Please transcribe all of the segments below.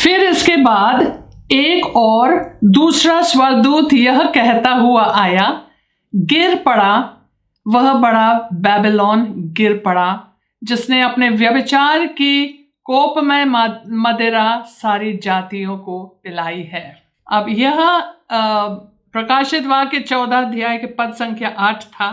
फिर इसके बाद एक और दूसरा स्वर्गदूत यह कहता हुआ आया, गिर पड़ा वह बड़ा बेबीलोन, गिर पड़ा जिसने अपने व्यभिचार की कोपमय मदिरा सारी जातियों को पिलाई है। अब यह प्रकाशित वाक्य 14 अध्याय के पद संख्या 8 था,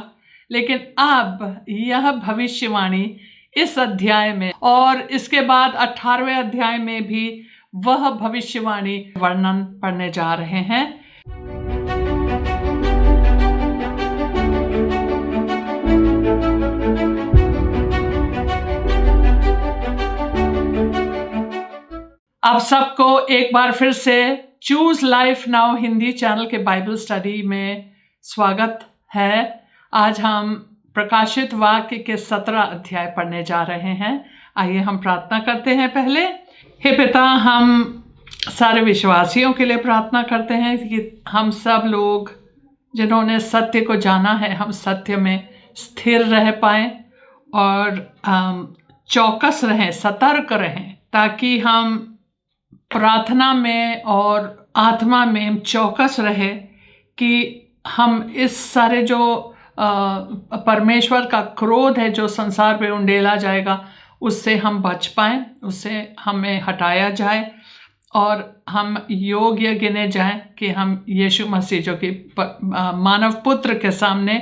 लेकिन अब यह भविष्यवाणी इस अध्याय में और इसके बाद 18वें अध्याय में भी वह भविष्यवाणी वर्णन पढ़ने जा रहे हैं। आप सबको एक बार फिर से choose life now Hindi channel के बाइबल स्टडी में स्वागत है। आज हम प्रकाशित वाक्य के 17 अध्याय पढ़ने जा रहे हैं। आइए हम प्रार्थना करते हैं। पहले, हे पिता, हम सारे विश्वासियों के लिए प्रार्थना करते हैं कि हम सब लोग जिन्होंने सत्य को जाना है, हम सत्य में स्थिर रह पाएं और चौकस रहें, सतर्क रहें, ताकि हम प्रार्थना में और आत्मा में चौकस रहे कि हम इस सारे जो परमेश्वर का क्रोध है जो संसार पे उंडेला जाएगा, उससे हम बच पाएं, उससे हमें हटाया जाए और हम योग्य गिने जाएं कि हम यीशु मसीह जो कि मानव पुत्र के सामने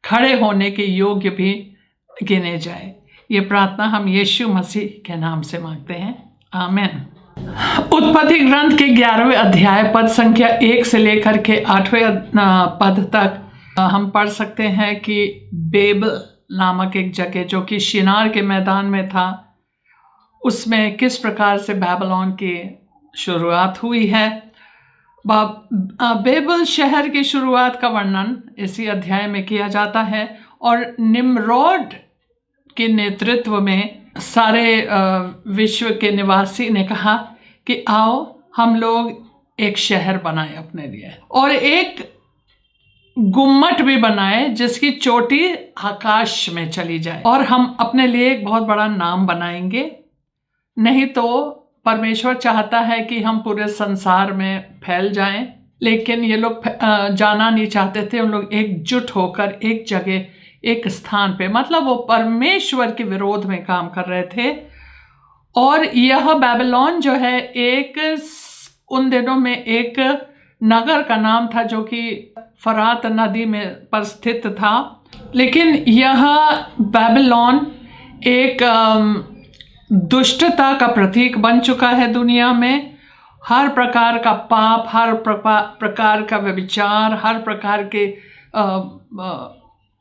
खड़े होने के योग्य भी गिने जाए। ये प्रार्थना हम यीशु मसीह के नाम से मांगते हैं, आमीन। उत्पत्ति ग्रंथ के 11वें अध्याय पद संख्या 1 से लेकर के 8वें पद तक हम पढ़ सकते हैं कि बेबल नामक एक जगह जो कि शिनार के मैदान में था, उसमें किस प्रकार से बेबीलोन की शुरुआत हुई है। बेबल शहर की शुरुआत का वर्णन इसी अध्याय में किया जाता है और निम्रोद के नेतृत्व में सारे विश्व के निवासी ने कहा कि आओ हम लोग एक शहर बनाए अपने लिए और एक गुम्मट भी बनाए जिसकी चोटी आकाश में चली जाए, और हम अपने लिए एक बहुत बड़ा नाम बनाएंगे। नहीं तो परमेश्वर चाहता है कि हम पूरे संसार में फैल जाएं, लेकिन ये लोग जाना नहीं चाहते थे। उन लोग एकजुट होकर एक जगह, एक स्थान पे, मतलब वो परमेश्वर के विरोध में काम कर रहे थे। और यह बेबीलोन जो है एक उन दिनों में एक नगर का नाम था जो कि फरात नदी में पर स्थित था। लेकिन यह बेबीलोन एक दुष्टता का प्रतीक बन चुका है दुनिया में। हर प्रकार का पाप, हर प्रकार का व्यभिचार, हर प्रकार के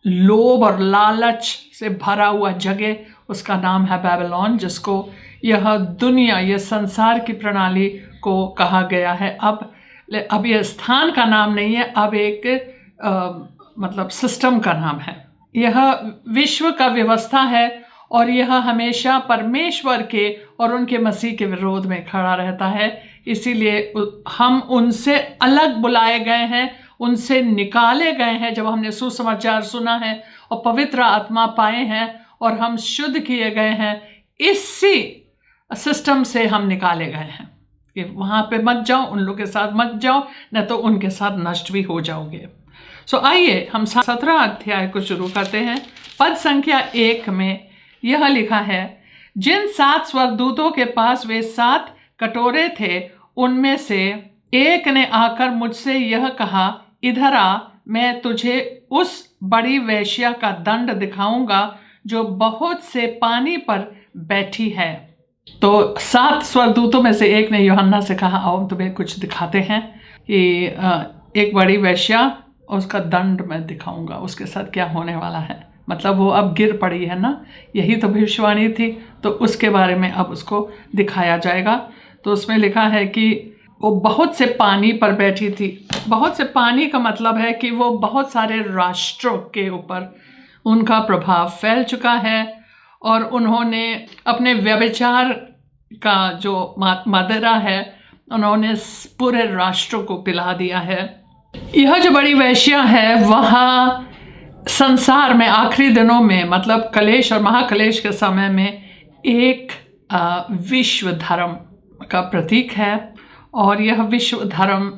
लोभ और लालच से भरा हुआ जगह, उसका नाम है बेबीलोन, जिसको यह दुनिया, यह संसार की प्रणाली को कहा गया है। अब यह स्थान का नाम नहीं है, अब एक मतलब सिस्टम का नाम है। यह विश्व का व्यवस्था है और यह हमेशा परमेश्वर के और उनके मसीह के विरोध में खड़ा रहता है। इसीलिए हम उनसे अलग बुलाए गए हैं, उनसे निकाले गए हैं। जब हमने सुसमाचार सुना है और पवित्र आत्मा पाए हैं और हम शुद्ध किए गए हैं, इसी सिस्टम से हम निकाले गए हैं कि वहाँ पे मत जाओ, उन लोग के साथ मत जाओ, न तो उनके साथ नष्ट भी हो जाओगे। आइए हम 17 अध्याय को शुरू करते हैं। पद संख्या 1 में यह लिखा है, जिन 7 स्वर्गदूतों के पास वे 7 कटोरे थे, उनमें से एक ने आकर मुझसे यह कहा, इधर आ, मैं तुझे उस बड़ी वेश्या का दंड दिखाऊंगा जो बहुत से पानी पर बैठी है। तो 7 स्वर्गदूतों में से एक ने यूहन्ना से कहा, आओ तुम्हें कुछ दिखाते हैं कि एक बड़ी वेश्या, उसका दंड मैं दिखाऊंगा, उसके साथ क्या होने वाला है। मतलब वो अब गिर पड़ी है ना, यही तो भविष्यवाणी थी, तो उसके बारे में अब उसको दिखाया जाएगा। तो उसमें लिखा है कि वो बहुत से पानी पर बैठी थी। बहुत से पानी का मतलब है कि वो बहुत सारे राष्ट्रों के ऊपर उनका प्रभाव फैल चुका है और उन्होंने अपने व्यभिचार का जो मदिरा है, उन्होंने पूरे राष्ट्रों को पिला दिया है। यह जो बड़ी वेश्या है, वह संसार में आखिरी दिनों में, मतलब कलेश और महाकलेश के समय में, एक विश्व धर्म का प्रतीक है और यह विश्व धर्म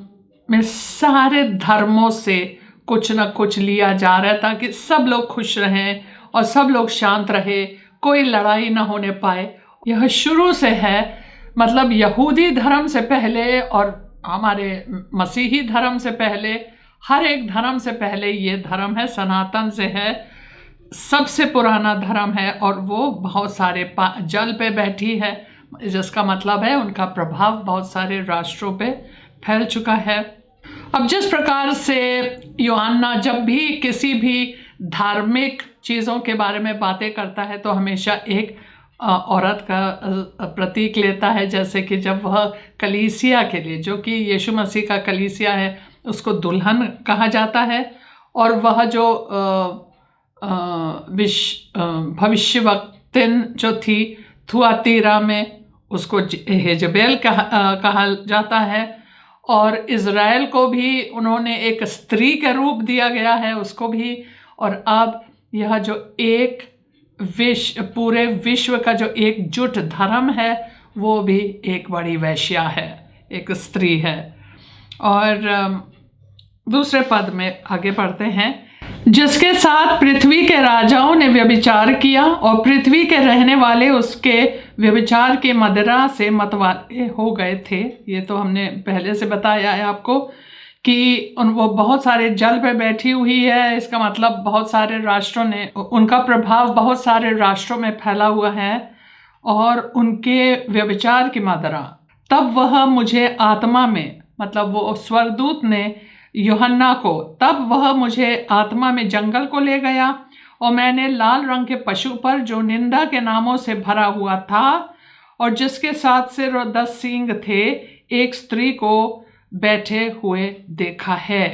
में सारे धर्मों से कुछ न कुछ लिया जा रहा है ताकि सब लोग खुश रहें और सब लोग शांत रहे, कोई लड़ाई ना होने पाए। यह शुरू से है, मतलब यहूदी धर्म से पहले और हमारे मसीही धर्म से पहले, हर एक धर्म से पहले ये धर्म है, सनातन से है, सबसे पुराना धर्म है और वो बहुत सारे जल पे बैठी है, जिसका मतलब है उनका प्रभाव बहुत सारे राष्ट्रों पे फैल चुका है। अब जिस प्रकार से यूहन्ना जब भी किसी भी धार्मिक चीज़ों के बारे में बातें करता है तो हमेशा एक औरत का प्रतीक लेता है, जैसे कि जब वह कलीसिया के लिए, जो कि यीशु मसीह का कलीसिया है, उसको दुल्हन कहा जाता है और वह जो भविष्यवक्तिन जो थी थुआतीरा में, उसको हेजबेल कहा जाता है और इज़राइल को भी उन्होंने एक स्त्री के रूप दिया गया है, उसको भी। और अब यह जो एक पूरे विश्व का जो एकजुट धर्म है वो भी एक बड़ी वेश्या है, एक स्त्री है। और दूसरे पद में आगे बढ़ते हैं, जिसके साथ पृथ्वी के राजाओं ने व्यभिचार किया और पृथ्वी के रहने वाले उसके व्यभिचार के मदिरा से मतवाले हो गए थे। ये तो हमने पहले से बताया है आपको कि वो बहुत सारे जल पे बैठी हुई है, इसका मतलब बहुत सारे राष्ट्रों ने, उनका प्रभाव बहुत सारे राष्ट्रों में फैला हुआ है और उनके व्यभिचार की मदिरा। तब वह मुझे आत्मा में, मतलब वो स्वर्गदूत ने यूहन्ना को, तब वह मुझे आत्मा में जंगल को ले गया और मैंने लाल रंग के पशु पर, जो निंदा के नामों से भरा हुआ था और जिसके 7 सिर और 10 सींग थे, एक स्त्री को बैठे हुए देखा है।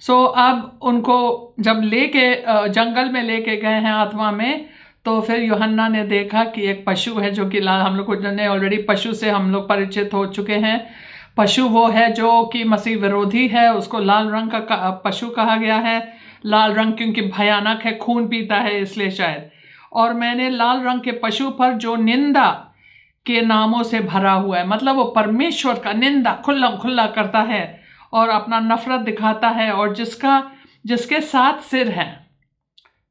अब उनको जब लेके जंगल में लेके गए हैं आत्मा में, तो फिर यूहन्ना ने देखा कि एक पशु है जो कि लाल, हम लोग को जने ऑलरेडी पशु से हम लोग परिचित हो चुके हैं। पशु वो है जो कि मसीह विरोधी है, उसको लाल रंग का पशु कहा गया है। लाल रंग क्योंकि भयानक है, खून पीता है, इसलिए शायद। और मैंने लाल रंग के पशु पर, जो निंदा के नामों से भरा हुआ है, मतलब वो परमेश्वर का निंदा खुल्ला करता है और अपना नफरत दिखाता है, और जिसके 7 सिर हैं,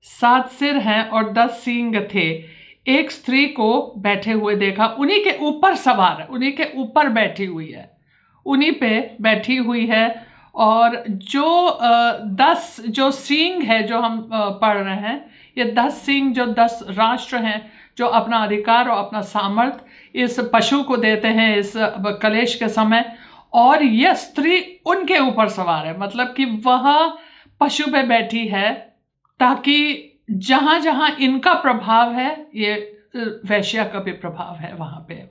7 सिर हैं और 10 सींग थे, एक स्त्री को बैठे हुए देखा। उन्हीं के ऊपर सवार है, उन्हीं के ऊपर बैठी हुई है, उन्हीं पे बैठी हुई है। और जो 10 जो सींग है जो हम पढ़ रहे हैं, ये 10 सींग जो 10 राष्ट्र हैं जो अपना अधिकार और अपना सामर्थ इस पशु को देते हैं इस कलेश के समय, और यह स्त्री उनके ऊपर सवार है, मतलब कि वह पशु पे बैठी है ताकि जहाँ जहाँ इनका प्रभाव है, ये वैश्या का भी प्रभाव है वहाँ पे।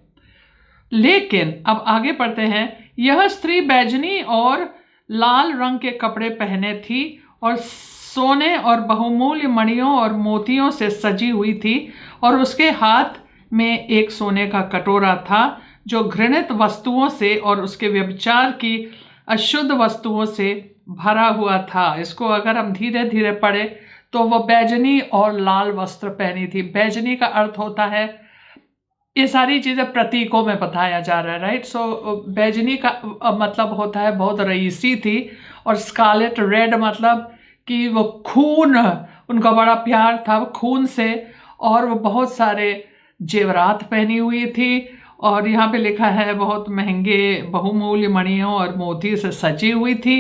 लेकिन अब आगे पढ़ते हैं, यह स्त्री बैजनी और लाल रंग के कपड़े पहने थी और सोने और बहुमूल्य मणियों और मोतियों से सजी हुई थी, और उसके हाथ में एक सोने का कटोरा था जो घृणित वस्तुओं से और उसके व्यभिचार की अशुद्ध वस्तुओं से भरा हुआ था। इसको अगर हम धीरे धीरे पढ़े तो वह बैजनी और लाल वस्त्र पहनी थी। बैजनी का अर्थ होता है, ये सारी चीज़ें प्रतीकों में बताया जा रहा है, राइट। बैजनी का मतलब होता है बहुत रईसी थी, और स्कारलेट रेड मतलब कि वो खून, उनका बड़ा प्यार था खून से, और वो बहुत सारे जेवरात पहनी हुई थी, और यहाँ पे लिखा है बहुत महंगे बहुमूल्य मणियों और मोती से सजी हुई थी।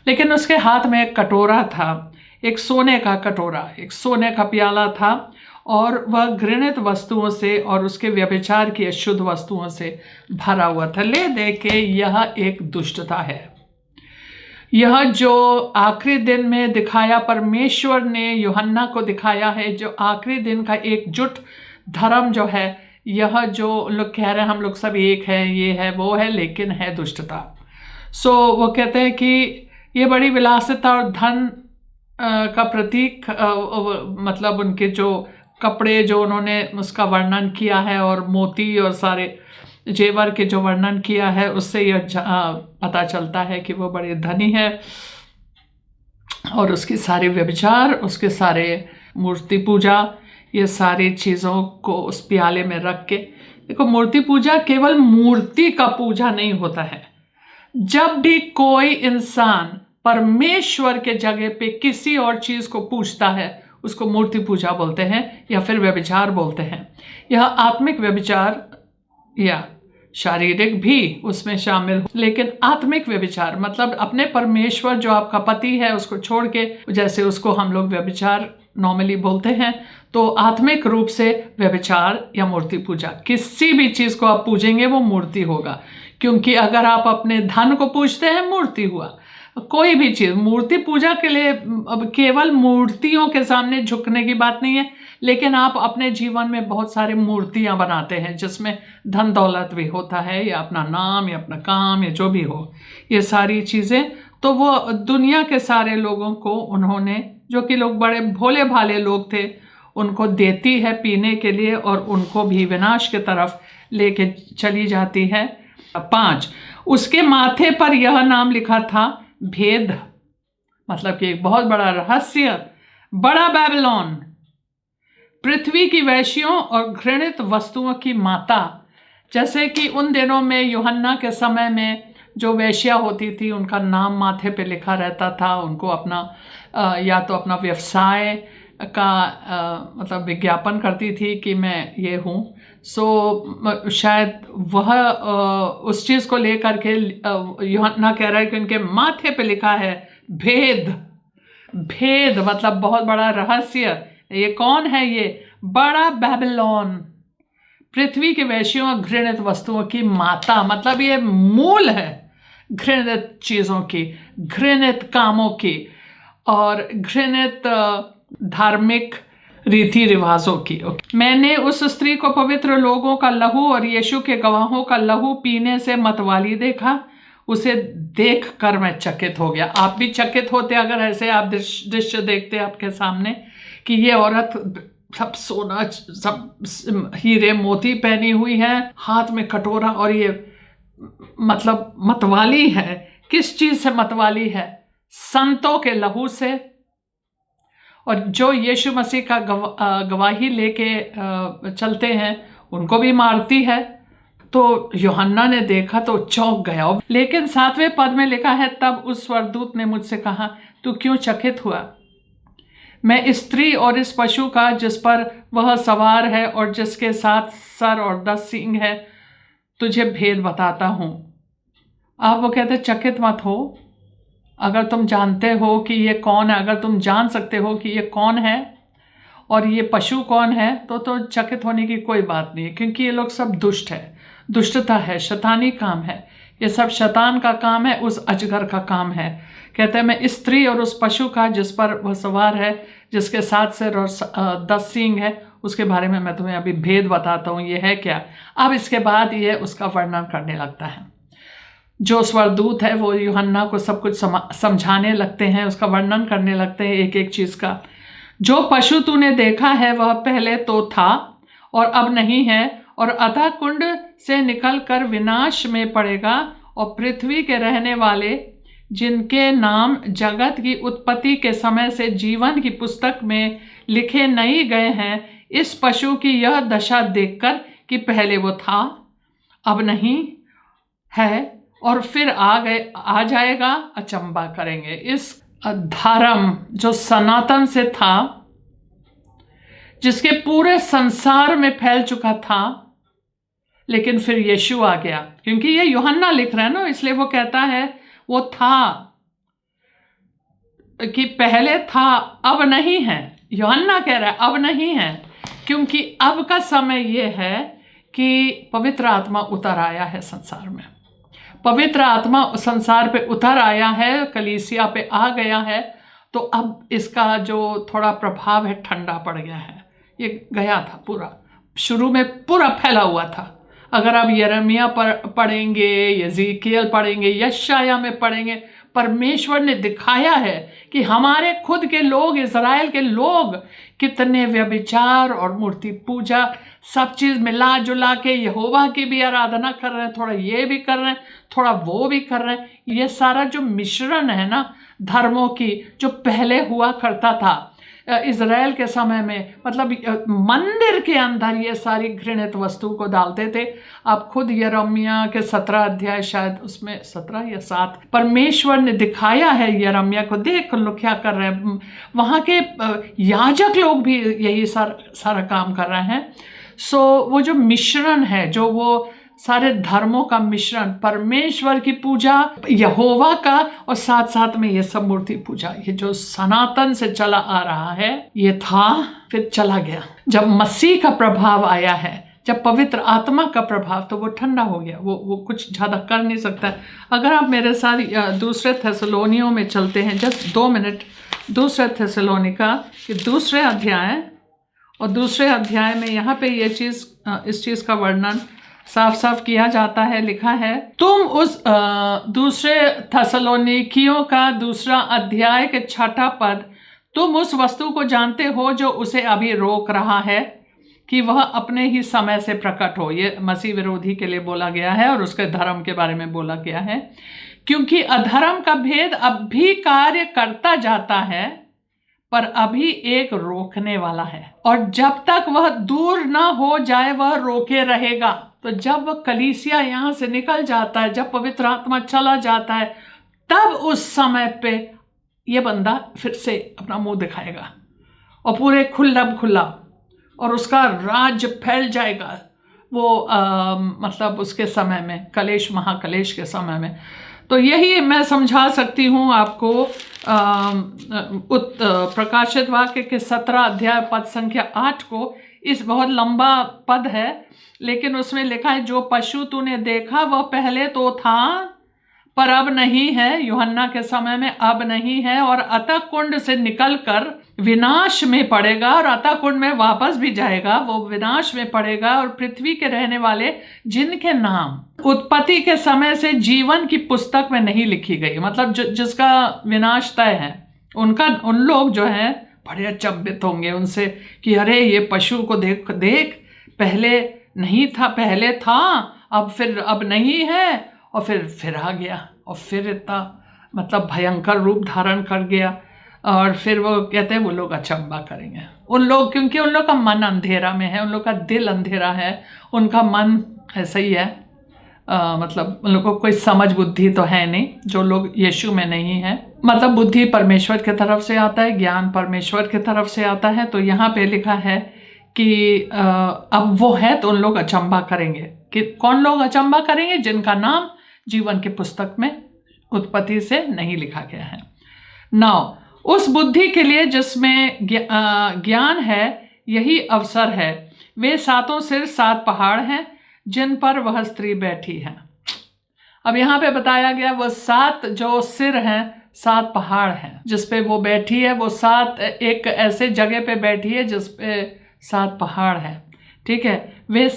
लेकिन उसके हाथ में एक कटोरा था, एक सोने का कटोरा, एक सोने का प्याला था, और वह घृणित वस्तुओं से और उसके व्यभिचार की अशुद्ध वस्तुओं से भरा हुआ था। ले देखे यह एक दुष्टता है। यह जो आखिरी दिन में दिखाया, परमेश्वर ने यूहन्ना को दिखाया है, जो आखिरी दिन का एकजुट धर्म जो है, यह जो लोग कह रहे हैं हम लोग सब एक है, ये है वो है, लेकिन है दुष्टता। वो कहते हैं कि ये बड़ी विलासिता और धन का प्रतीक, मतलब उनके जो कपड़े जो उन्होंने उसका वर्णन किया है, और मोती और सारे जेवर के जो वर्णन किया है, उससे यह पता चलता है कि वो बड़े धनी है। और उसके सारे व्यभिचार, उसके सारे मूर्ति पूजा, ये सारी चीज़ों को उस प्याले में रख के देखो, मूर्ति पूजा केवल मूर्ति का पूजा नहीं होता है। जब भी कोई इंसान परमेश्वर के जगह पे किसी और चीज को पूजता है उसको मूर्ति पूजा बोलते हैं या फिर व्यभिचार बोलते हैं। यह आत्मिक व्यभिचार या शारीरिक भी उसमें शामिल, लेकिन आत्मिक व्यभिचार मतलब अपने परमेश्वर जो आपका पति है उसको छोड़ के, जैसे उसको हम लोग व्यभिचार नॉर्मली बोलते हैं, तो आत्मिक रूप से व्यभिचार या मूर्ति पूजा, किसी भी चीज को आप पूजेंगे वो मूर्ति होगा। क्योंकि अगर आप अपने धन को पूजते हैं मूर्ति हुआ, कोई भी चीज मूर्ति पूजा के लिए। अब केवल मूर्तियों के सामने झुकने की बात नहीं है, लेकिन आप अपने जीवन में बहुत सारी मूर्तियां बनाते हैं जिसमें धन दौलत भी होता है या अपना नाम या अपना काम या जो भी हो, ये सारी चीजें। तो वो दुनिया के सारे लोगों को उन्होंने, जो कि लोग बड़े भोले भाले लोग थे, उनको देती है पीने के लिए और उनको भी विनाश की तरफ लेके चली जाती है। 5, उसके माथे पर यह नाम लिखा था भेद, मतलब कि एक बहुत बड़ा रहस्य, बड़ा बेबीलोन, पृथ्वी की वेश्यों और घृणित वस्तुओं की माता। जैसे कि उन दिनों में यूहन्ना के समय में जो वेश्या होती थी उनका नाम माथे पे लिखा रहता था, उनको अपना या तो अपना व्यवसाय का मतलब विज्ञापन करती थी कि मैं ये हूँ। सो शायद वह उस चीज़ को लेकर के यूहन्ना कह रहा है कि उनके माथे पे लिखा है भेद। भेद मतलब बहुत बड़ा रहस्य। ये कौन है? ये बड़ा बेबीलोन, पृथ्वी के वेश्यों और घृणित वस्तुओं की माता, मतलब ये मूल है घृणित चीज़ों की, घृणित कामों की और घृणित धार्मिक रीति रिवाजों की। मैंने उस स्त्री को पवित्र लोगों का लहू और यीशु के गवाहों का लहू पीने से मतवाली देखा। उसे देख कर मैं चकित हो गया। आप भी चकित होते अगर ऐसे आप दृश्य देखते आपके सामने कि ये औरत सब सोना, सब हीरे मोती पहनी हुई है, हाथ में कटोरा, और ये मतलब मतवाली है। किस चीज से मतवाली है? संतों के लहू से, और जो यीशु मसीह का गवाही लेके चलते हैं उनको भी मारती है। तो यूहन्ना ने देखा तो चौंक गया। लेकिन 7वें पद में लिखा है, तब उस स्वर्गदूत ने मुझसे कहा, तू क्यों चकित हुआ? मैं इस स्त्री और इस पशु का जिस पर वह सवार है और जिसके 7 सर और 10 सींग है तुझे भेद बताता हूँ। अब वो कहते चकित मत हो। अगर तुम जानते हो कि ये कौन है, अगर तुम जान सकते हो कि ये कौन है और ये पशु कौन है, तो चकित होने की कोई बात नहीं है, क्योंकि ये लोग सब दुष्ट है, दुष्टता है, शैतानी काम है, ये सब शैतान का काम है, उस अजगर का काम है। कहते हैं मैं इस स्त्री और उस पशु का जिस पर वह सवार है, जिसके 7 सिर और 10 सींग है, उसके बारे में मैं तुम्हें अभी भेद बताता हूँ, ये है क्या। अब इसके बाद ये उसका वर्णन करने लगता है। जो स्वर्गदूत है वो यूहन्ना को सब कुछ समझाने लगते हैं, उसका वर्णन करने लगते हैं एक एक चीज़ का। जो पशु तूने देखा है वह पहले तो था और अब नहीं है, और अतः कुंड से निकलकर विनाश में पड़ेगा, और पृथ्वी के रहने वाले जिनके नाम जगत की उत्पत्ति के समय से जीवन की पुस्तक में लिखे नहीं गए हैं, इस पशु की यह दशा देखकर कि पहले वो था, अब नहीं है और फिर आ जाएगा, अचंबा करेंगे। इस धर्म जो सनातन से था, जिसके पूरे संसार में फैल चुका था, लेकिन फिर यीशु आ गया। क्योंकि ये यूहन्ना लिख रहा है ना, इसलिए वो कहता है वो था कि पहले था, अब नहीं है। यूहन्ना कह रहा है अब नहीं है, क्योंकि अब का समय ये है कि पवित्र आत्मा उतर आया है संसार में। पवित्र आत्मा संसार पे उतर आया है, कलीसिया पे आ गया है, तो अब इसका जो थोड़ा प्रभाव है ठंडा पड़ गया है। ये गया था पूरा, शुरू में पूरा फैला हुआ था। अगर आप यिर्मयाह पढ़ेंगे, यज़ेकिएल पढ़ेंगे, यशायाह में पढ़ेंगे, परमेश्वर ने दिखाया है कि हमारे खुद के लोग, इज़राइल के लोग कितने व्यभिचार और मूर्ति पूजा सब चीज़ मिला जुला के यहोवा की भी आराधना कर रहे हैं, थोड़ा ये भी कर रहे हैं, थोड़ा वो भी कर रहे हैं। ये सारा जो मिश्रण है ना धर्मों की, जो पहले हुआ करता था, इज़राइल के समय में, मतलब मंदिर के अंदर ये सारी घृणित वस्तु को डालते थे। आप खुद यिर्मयाह के 17 अध्याय, शायद उसमें 17 या 7, परमेश्वर ने दिखाया है यिर्मयाह को, देख लो क्या कर रहे हैं। वहाँ के याजक लोग भी यही सारा काम कर रहे हैं। सो वो जो मिश्रण है, जो वो सारे धर्मों का मिश्रण, परमेश्वर की पूजा, यहोवा का, और साथ साथ में ये सब मूर्ति पूजा, ये जो सनातन से चला आ रहा है, ये था, फिर चला गया। जब मसीह का प्रभाव आया है, जब पवित्र आत्मा का प्रभाव, तो वो ठंडा हो गया, वो कुछ ज़्यादा कर नहीं सकता। अगर आप मेरे साथ दूसरे थेसलोनियों में चलते हैं, जस्ट 2 मिनट, दूसरे थेसलोनिका के दूसरे अध्याय, और दूसरे अध्याय में यहाँ पे ये चीज़, इस चीज़ का वर्णन साफ साफ किया जाता है। लिखा है, तुम उस दूसरे थेसलोनिकियों का दूसरा अध्याय के 6 पद, तुम उस वस्तु को जानते हो जो उसे अभी रोक रहा है कि वह अपने ही समय से प्रकट हो। ये मसीह विरोधी के लिए बोला गया है और उसके धर्म के बारे में बोला गया है, क्योंकि अधर्म का भेद अब भी कार्य करता जाता है, पर अभी एक रोकने वाला है, और जब तक वह दूर ना हो जाए वह रोके रहेगा। तो जब वह कलीसिया यहाँ से निकल जाता है, जब पवित्र आत्मा चला जाता है, तब उस समय पे ये बंदा फिर से अपना मुंह दिखाएगा और पूरे खुल्ला, और उसका राज्य फैल जाएगा। वो मतलब उसके समय में, कलेश, महाकलेश के समय में। तो यही मैं समझा सकती हूँ आपको। प्रकाशित वाक्य के 17 अध्याय पद संख्या 8 को, इस बहुत लंबा पद है, लेकिन उसमें लिखा है, जो पशु तूने देखा वह पहले तो था पर अब नहीं है, यूहन्ना के समय में अब नहीं है, और अतः कुंड से निकलकर विनाश में पड़ेगा, और अतः कुंड में वापस भी जाएगा, वो विनाश में पड़ेगा। और पृथ्वी के रहने वाले जिनके नाम उत्पत्ति के समय से जीवन की पुस्तक में नहीं लिखी गई, मतलब जिसका विनाश तय है, उन लोग जो हैं बड़े अचंभित होंगे उनसे कि अरे ये पशु को देख, पहले नहीं था, पहले था, अब नहीं है, और फिर आ गया, और फिर इतना मतलब भयंकर रूप धारण कर गया। और फिर वो कहते हैं वो लोग अचंभा करेंगे, उन लोग, क्योंकि उन लोग का मन अंधेरा में है, उन लोग का दिल अंधेरा है, उनका मन ऐसा ही है, मतलब उन लोगों को कोई समझ बुद्धि तो है नहीं, जो लोग यीशु में नहीं है। मतलब बुद्धि परमेश्वर की तरफ से आता है, ज्ञान परमेश्वर की तरफ से आता है। तो यहाँ पे लिखा है कि अब वो है तो उन लोग अचंभा करेंगे। कि कौन लोग अचंभा करेंगे? जिनका नाम जीवन की पुस्तक में उत्पत्ति से नहीं लिखा गया है। 9, उस बुद्धि के लिए जिसमें ज्ञान है, यही अवसर है। वे 7 सिर 7 पहाड़ हैं जिन पर वह स्त्री बैठी है। अब यहाँ पे बताया गया वो 7 जो सिर हैं, 7 पहाड़ हैं जिस पे वो बैठी है। वो 7 एक ऐसे जगह पे बैठी है जिस पे 7 पहाड़ हैं। ठीक है, वे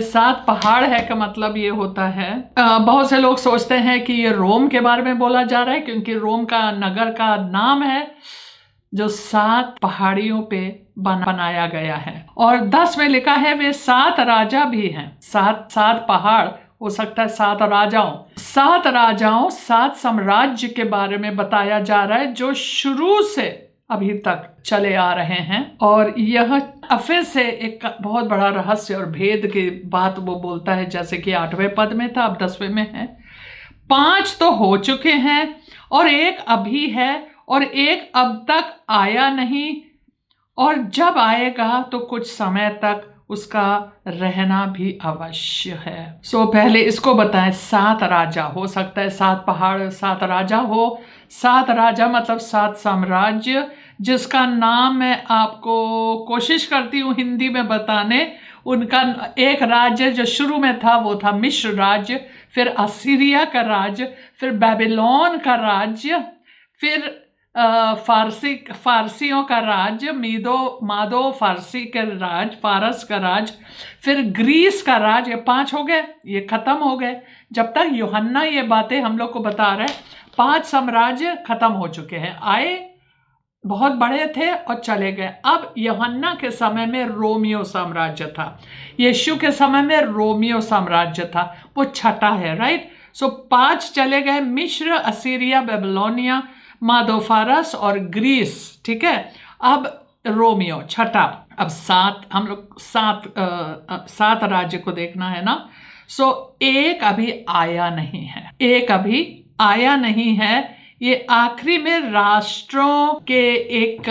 7 पहाड़ है का मतलब ये होता है, बहुत से लोग सोचते हैं कि ये रोम के बारे में बोला जा रहा है, क्योंकि रोम का नगर का नाम है जो 7 पहाड़ियों पे बनाया गया है। और 10 में लिखा है वे 7 राजा भी हैं। 7 पहाड़ हो सकता है 7 राजाओं 7 साम्राज्य के बारे में बताया जा रहा है, जो शुरू से अभी तक चले आ रहे हैं। और यह फिर से एक बहुत बड़ा रहस्य और भेद की बात वो बोलता है, जैसे कि 8वें पद में था, अब 10वें में है। 5 तो हो चुके हैं और एक अभी है और एक अब तक आया नहीं, और जब आएगा तो कुछ समय तक उसका रहना भी अवश्य है। पहले इसको बताएं, 7 राजा, हो सकता है 7 पहाड़ 7 राजा हो। 7 राजा मतलब 7 साम्राज्य, जिसका नाम मैं आपको कोशिश करती हूँ हिंदी में बताने। उनका एक राज्य जो शुरू में था वो था मिस्र राज्य, फिर असीरिया का राज्य, फिर बेबीलोन का राज्य, फिर फारसियों का राज्य, मादो फारसी के राज, फारस का राज, फिर ग्रीस का राज। ये 5 हो गए, ये खत्म हो गए। जब तक यूहन्ना ये बातें हम लोग को बता रहे, 5 साम्राज्य खत्म हो चुके हैं। आए बहुत बड़े थे और चले गए। अब यूहन्ना के समय में रोमियो साम्राज्य था, यीशु के समय में रोमियो साम्राज्य था, वो 6ठा है, राइट। 5 चले गए, मिस्र, असीरिया, बेबीलोनिया, मादोफारस और ग्रीस, ठीक है। अब रोमियो छठा। अब हम लोग सात राज्य को देखना है ना। सो एक अभी आया नहीं है, एक अभी आया नहीं है। ये आखिरी में राष्ट्रों के एक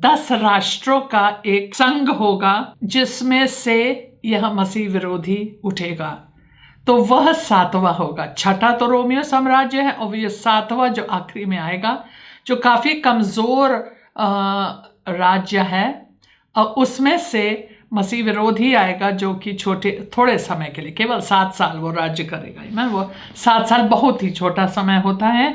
10 राष्ट्रों का एक संघ होगा जिसमें से यह मसीह विरोधी उठेगा। तो वह 7वां होगा। छठा तो रोमियो साम्राज्य है और ये 7वां जो आखिरी में आएगा, जो काफी कमजोर राज्य है, उसमें से मसीह विरोधी आएगा जो कि थोड़े समय के लिए, केवल 7 साल वो राज्य करेगा। वो 7 साल बहुत ही छोटा समय होता है।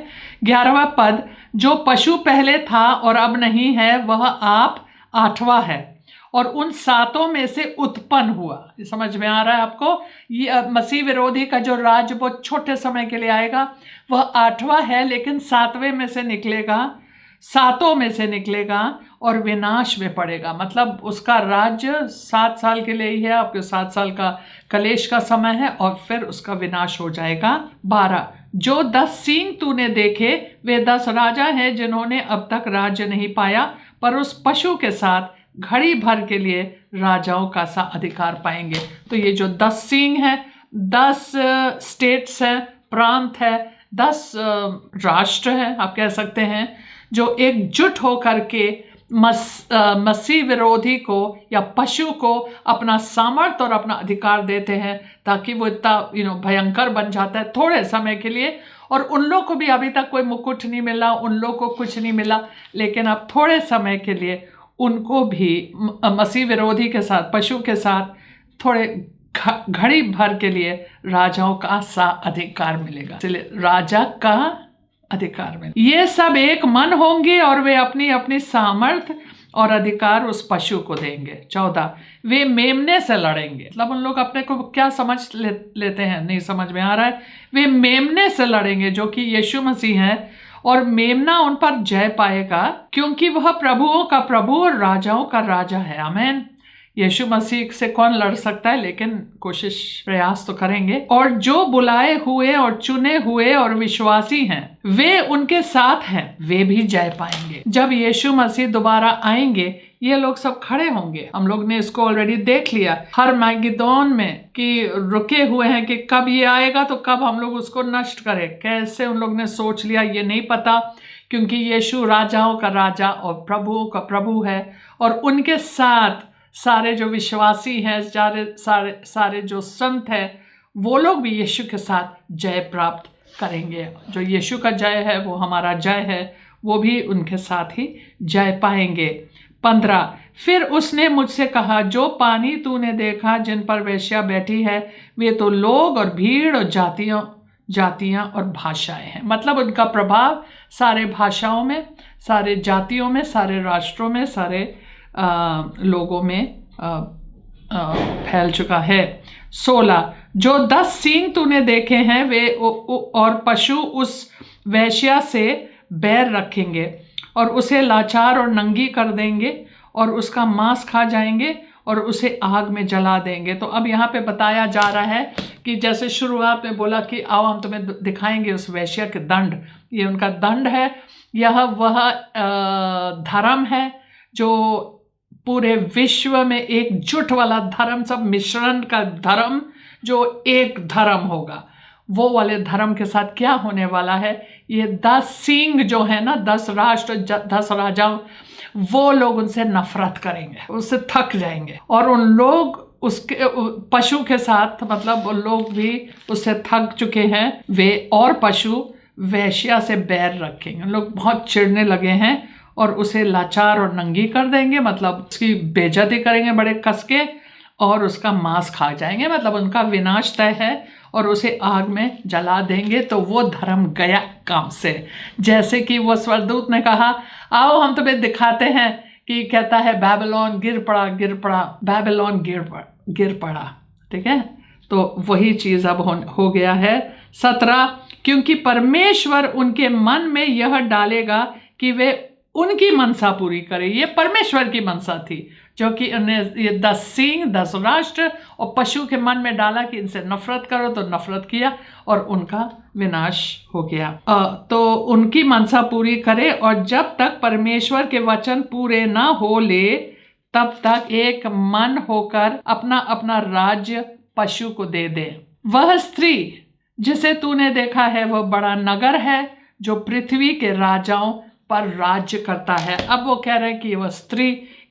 11वां पद, जो पशु पहले था और अब नहीं है वह आप 8वां है और उन 7 में से उत्पन्न हुआ। ये समझ में आ रहा है आपको? ये मसीह विरोधी का जो राज्य बहुत छोटे समय के लिए आएगा वह 8वां है, लेकिन 7वें में से निकलेगा, 7 में से निकलेगा और विनाश में पड़ेगा। मतलब उसका राज्य 7 साल के लिए ही है, आपके 7 साल का कलेश का समय है और फिर उसका विनाश हो जाएगा। 12, जो 10 सींग तूने देखे वे 10 राजा हैं जिन्होंने अब तक राज्य नहीं पाया, पर उस पशु के साथ घड़ी भर के लिए राजाओं का सा अधिकार पाएंगे। तो ये जो 10 सींग है, 10 स्टेट्स हैं, प्रांत है, 10 राष्ट्र हैं, आप कह सकते हैं, जो एकजुट होकर के मसीह विरोधी को या पशु को अपना सामर्थ्य और अपना अधिकार देते हैं, ताकि वो इतना भयंकर बन जाता है थोड़े समय के लिए। और उन लोग को भी अभी तक कोई मुकुट नहीं मिला, उन लोग को कुछ नहीं मिला, लेकिन अब थोड़े समय के लिए उनको भी मसीह विरोधी के साथ, पशु के साथ थोड़े घड़ी भर के लिए राजाओं का सा अधिकार मिलेगा। इसलिए राजा का अधिकार में ये सब एक मन होंगे और वे अपनी अपनी सामर्थ्य और अधिकार उस पशु को देंगे। 14, वे मेमने से लड़ेंगे। मतलब उन लोग अपने को क्या समझ लेते हैं, नहीं समझ में आ रहा है। वे मेमने से लड़ेंगे जो कि यीशु मसीह है, और मेमना उन पर जय पाएगा क्योंकि वह प्रभुओं का प्रभु और राजाओं का राजा है। आमीन। यीशु मसीह से कौन लड़ सकता है, लेकिन कोशिश प्रयास तो करेंगे। और जो बुलाए हुए और चुने हुए और विश्वासी हैं वे उनके साथ हैं, वे भी जय पाएंगे। जब यीशु मसीह दोबारा आएंगे ये लोग सब खड़े होंगे। हम लोग ने इसको ऑलरेडी देख लिया हर मैगिदोन में कि रुके हुए हैं कि कब ये आएगा तो कब हम लोग उसको नष्ट करें। कैसे उन लोग ने सोच लिया ये नहीं पता, क्योंकि यीशु राजाओं का राजा और प्रभुओं का प्रभु है, और उनके साथ सारे जो विश्वासी हैं, सारे जो संत हैं, वो लोग भी यीशु के साथ जय प्राप्त करेंगे। जो यीशु का जय है वो हमारा जय है, वो भी उनके साथ ही जय पाएंगे। 15, फिर उसने मुझसे कहा, जो पानी तूने देखा जिन पर वेश्या बैठी है वे तो लोग और भीड़ और जातियां और भाषाएं हैं। मतलब उनका प्रभाव सारे भाषाओं में, सारे जातियों में, सारे राष्ट्रों में, सारे लोगों में फैल चुका है। 16, जो 10 सींग तूने देखे हैं वे और पशु उस वेश्या से बैर रखेंगे और उसे लाचार और नंगी कर देंगे और उसका मांस खा जाएंगे और उसे आग में जला देंगे। तो अब यहाँ पे बताया जा रहा है कि जैसे शुरुआत में बोला कि आओ हम तुम्हें दिखाएंगे उस वेश्या के दंड, ये उनका दंड है। यह वह धर्म है जो पूरे विश्व में एकजुट वाला धर्म, सब मिश्रण का धर्म, जो एक धर्म होगा, वो वाले धर्म के साथ क्या होने वाला है। ये 10 सींग जो है ना, 10 राष्ट्र, 10 राजाओं, वो लोग उनसे नफरत करेंगे, उससे थक जाएंगे, और उन लोग उसके पशु के साथ, मतलब उन लोग भी उससे थक चुके हैं, वे और पशु वेश्या से बैर रखेंगे। उन लोग बहुत चिढ़ने लगे हैं और उसे लाचार और नंगी कर देंगे, मतलब उसकी बेइज्जती करेंगे बड़े कस के, और उसका मांस खा जाएंगे। मतलब उनका विनाश तय है और उसे आग में जला देंगे। तो वो धर्म गया काम से। जैसे कि वो स्वर्गदूत ने कहा, आओ हम तुम्हें दिखाते हैं, कि कहता है बेबीलोन गिर पड़ा, बेबीलोन गिर पड़ा। ठीक है, तो वही चीज़ अब हो गया है। 17, क्योंकि परमेश्वर उनके मन में यह डालेगा कि वे उनकी मनसा पूरी करे। ये परमेश्वर की मनसा थी जो कि उन्हें ये 10 सींग 10 राष्ट्र और पशु के मन में डाला कि इनसे नफरत करो, तो नफरत किया और उनका विनाश हो गया। तो उनकी मनसा पूरी करे, और जब तक परमेश्वर के वचन पूरे ना हो ले तब तक एक मन होकर अपना अपना राज्य पशु को दे दे। वह स्त्री जिसे तूने देखा है वह बड़ा नगर है जो पृथ्वी के राजाओं पर राज्य करता है। अब वो कह रहे हैं कि वह स्त्री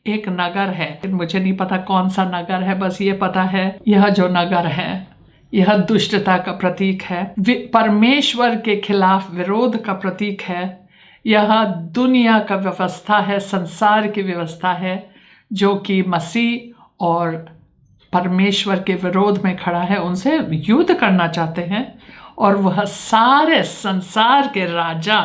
एक नगर है। मुझे नहीं पता कौन सा नगर है, बस ये पता है यह जो नगर है यह दुष्टता का प्रतीक है, परमेश्वर के खिलाफ विरोध का प्रतीक है। यह दुनिया का व्यवस्था है, संसार की व्यवस्था है जो कि मसीह और परमेश्वर के विरोध में खड़ा है, उनसे युद्ध करना चाहते हैं। और वह सारे संसार के राजा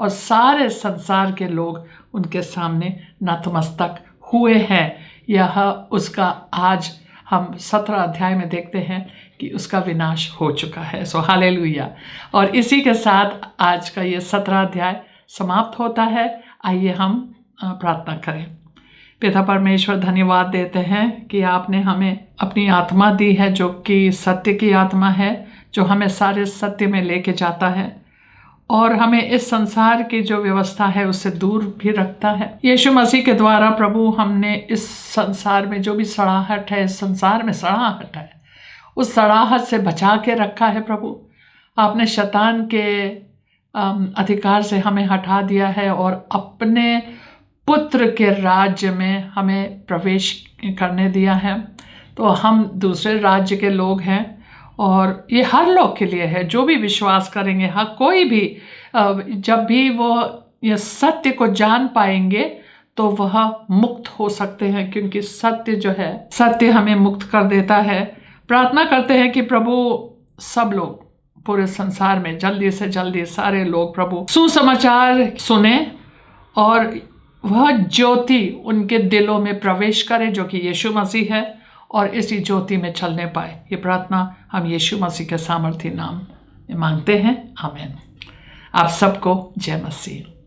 और सारे संसार के लोग उनके सामने नतमस्तक हुए हैं। यह उसका आज हम 17 अध्याय में देखते हैं कि उसका विनाश हो चुका है। सो हालेलुया। और इसी के साथ आज का ये 17 अध्याय समाप्त होता है। आइए हम प्रार्थना करें। पिता परमेश्वर, धन्यवाद देते हैं कि आपने हमें अपनी आत्मा दी है जो कि सत्य की आत्मा है, जो हमें सारे सत्य में लेके जाता है और हमें इस संसार की जो व्यवस्था है उससे दूर भी रखता है। यीशु मसीह के द्वारा प्रभु हमने इस संसार में जो भी सड़ाहट है, इस संसार में सड़ाहट है, उस सड़ाहट से बचा के रखा है। प्रभु आपने शैतान के अधिकार से हमें हटा दिया है और अपने पुत्र के राज्य में हमें प्रवेश करने दिया है। तो हम दूसरे राज्य के लोग हैं और ये हर लोग के लिए है जो भी विश्वास करेंगे। हाँ, कोई भी जब भी वो ये सत्य को जान पाएंगे तो वह मुक्त हो सकते हैं, क्योंकि सत्य जो है, सत्य हमें मुक्त कर देता है। प्रार्थना करते हैं कि प्रभु सब लोग पूरे संसार में जल्दी से जल्दी सारे लोग प्रभु सुसमाचार सुने और वह ज्योति उनके दिलों में प्रवेश करे जो कि यीशु मसीह है, और इसी ज्योति में चलने पाए। ये प्रार्थना हम यीशु मसीह के सामर्थी नाम में मांगते हैं। आमीन। आप सबको जय मसीह।